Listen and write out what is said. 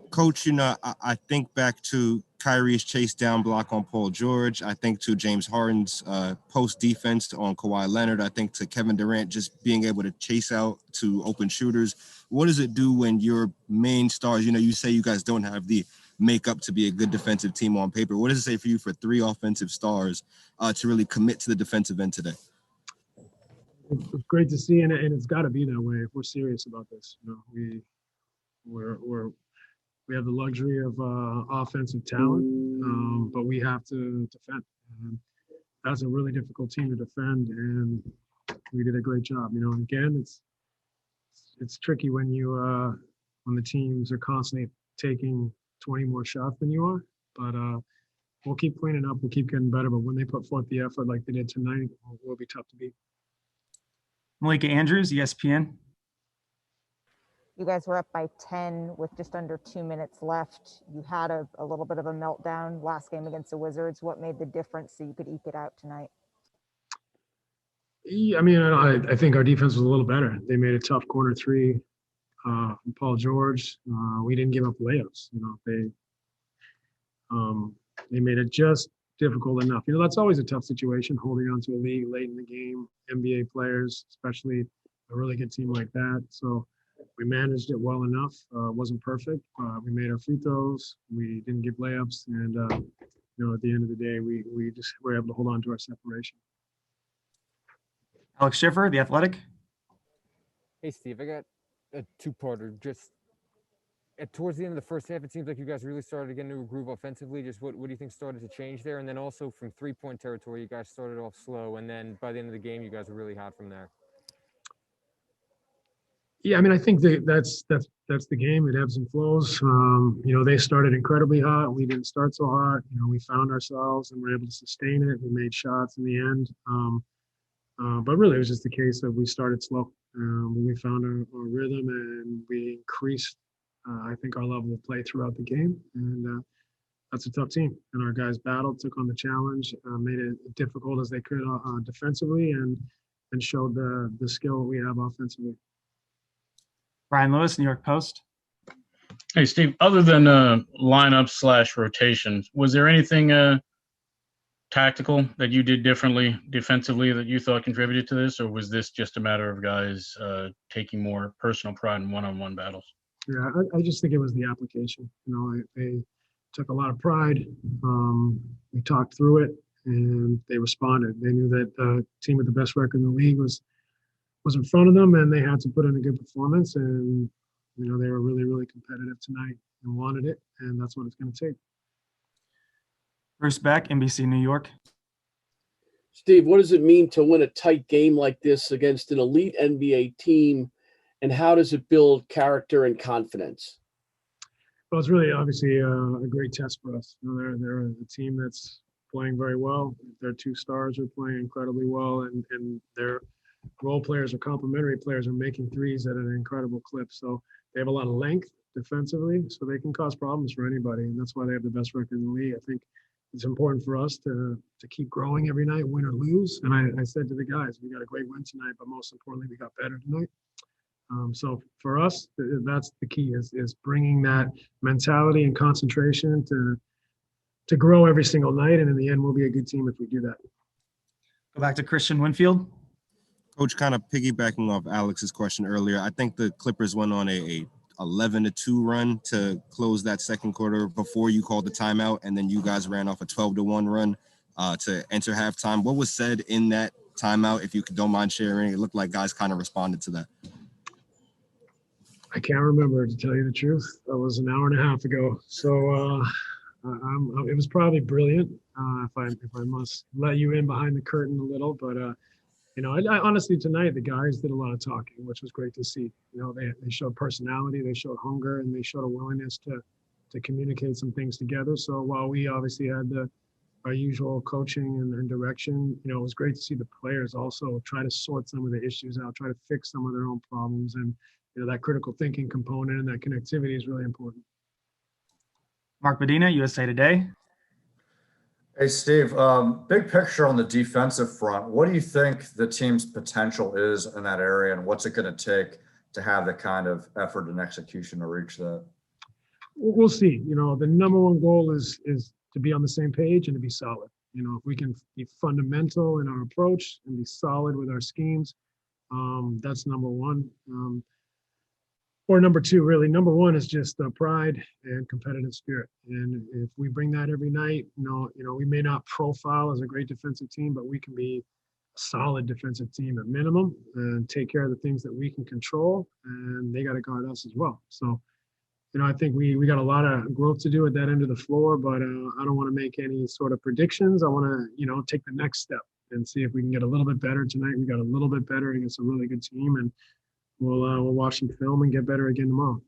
Coach, I think back to Kyrie's chase down block on Paul George. I think to James Harden's post defense on Kawhi Leonard. I think to Kevin Durant just being able to chase out to open shooters. What does it do when your main stars, you say you guys don't have the makeup to be a good defensive team on paper. What does it say for you for three offensive stars to really commit to the defensive end today? It's great to see, and it's got to be that way if we're serious about this. We have the luxury of offensive talent, but we have to defend. And that's a really difficult team to defend, and we did a great job. Again, it's tricky when the teams are constantly taking 20 more shots than you are. But we'll keep cleaning up. We'll keep getting better. But when they put forth the effort like they did tonight, we'll be tough to beat. Malika Andrews, ESPN. You guys were up by 10 with just under 2 minutes left. You had a little bit of a meltdown last game against the Wizards. What made the difference so you could eke it out tonight? Yeah, I think our defense was a little better. They made a tough corner three from Paul George. We didn't give up layups. They made it just difficult enough. That's always a tough situation, holding on to a lead late in the game. NBA players, especially a really good team like that. So we managed it well enough. It wasn't perfect. We made our free throws. We didn't give layups. And, at the end of the day, we just were able to hold on to our separation. Alex Schiffer, The Athletic. Hey, Steve, I got a two-parter. Just towards the end of the first half, it seems like you guys really started to get into a groove offensively. Just what do you think started to change there? And then also from three-point territory, you guys started off slow, and then by the end of the game, you guys were really hot from there. Yeah, I think that's the game. It ebbs and flows. They started incredibly hot. We didn't start so hot. We found ourselves and were able to sustain it. We made shots in the end. But really, it was just a case of we started slow. We found our rhythm and we increased, I think, our level of play throughout the game. And that's a tough team. And our guys battled, took on the challenge, made it difficult as they could defensively, and showed the skill we have offensively. Brian Lewis, New York Post. Hey, Steve, other than lineup/rotations, was there anything tactical that you did differently defensively that you thought contributed to this, or was this just a matter of guys taking more personal pride in one-on-one battles? Yeah, I just think it was the application. They took a lot of pride. We talked through it, and they responded. They knew that the team with the best record in the league was in front of them, and they had to put in a good performance. And they were really, really competitive tonight and wanted it, and that's what it's going to take. Bruce Beck, NBC New York. Steve, what does it mean to win a tight game like this against an elite NBA team, and how does it build character and confidence? Well, it's really obviously a great test for us. They're a team that's playing very well. Their two stars are playing incredibly well, and their role players or complementary players are making threes at an incredible clip. So they have a lot of length defensively, so they can cause problems for anybody, and that's why they have the best record in the league. I think it's important for us to keep growing every night, win or lose. And I said to the guys, we got a great win tonight, but most importantly, we got better tonight. So for us, that's the key is bringing that mentality and concentration to grow every single night. And in the end, we'll be a good team if we do that. Go back to Christian Winfield. Coach, kind of piggybacking off Alex's question earlier, I think the Clippers went on a 11-2 run to close that second quarter before you called the timeout, and then you guys ran off a 12-1 run to enter halftime. What was said in that timeout, if you don't mind sharing? It looked like guys kind of responded to that. I can't remember, to tell you the truth. That was an hour and a half ago. So it was probably brilliant, if I must let you in behind the curtain a little. But, I honestly, tonight, the guys did a lot of talking, which was great to see. They showed personality, they showed hunger, and they showed a willingness to communicate some things together. So while we obviously had our usual coaching and direction, it was great to see the players also try to sort some of the issues out, try to fix some of their own problems. And, that critical thinking component and that connectivity is really important. Mark Medina, USA Today. Hey, Steve, big picture on the defensive front. What do you think the team's potential is in that area, and what's it going to take to have the kind of effort and execution to reach that? we'll see. You know, the number one goal is to be on the same page and to be solid. You know, if we can be fundamental in our approach and be solid with our schemes, that's number one. Or number two, really. Number one is just pride and competitive spirit. And if we bring that every night, you know, we may not profile as a great defensive team, but we can be a solid defensive team at minimum and take care of the things that we can control. And they got to guard us as well. So, you know, I think we got a lot of growth to do at that end of the floor, but I don't want to make any sort of predictions. I want to, you know, take the next step and see if we can get a little bit better tonight. We got a little bit better against a really good team, and we'll watch some film and get better again tomorrow.